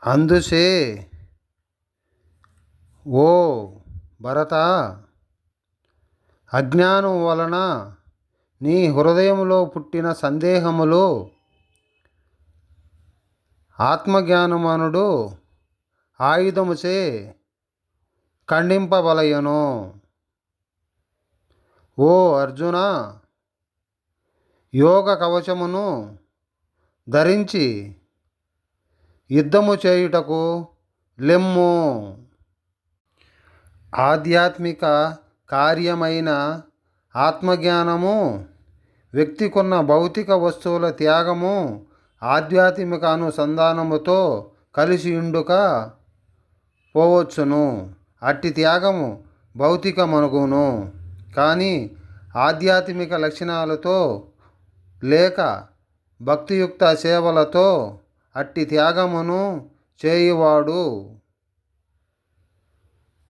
అందుచే ఓ భరత, అజ్ఞానం వలన నీ హృదయములో పుట్టిన సందేహములు ఆత్మజ్ఞానమనుడు ఆయుధముచే ఖండింపబలయును. ఓ అర్జున, యోగ కవచమును ధరించి యుద్ధము చేయుటకు లెమ్ము. ఆధ్యాత్మిక కార్యమైన ఆత్మజ్ఞానము వ్యక్తికున్న భౌతిక వస్తువుల త్యాగము ఆధ్యాత్మిక అనుసంధానముతో కలిసి ఉండుక పోవచ్చును. అట్టి త్యాగము భౌతికమనుగును. కానీ ఆధ్యాత్మిక లక్షణాలతో లేక భక్తియుక్త సేవలతో అట్టి త్యాగమును చేయువాడు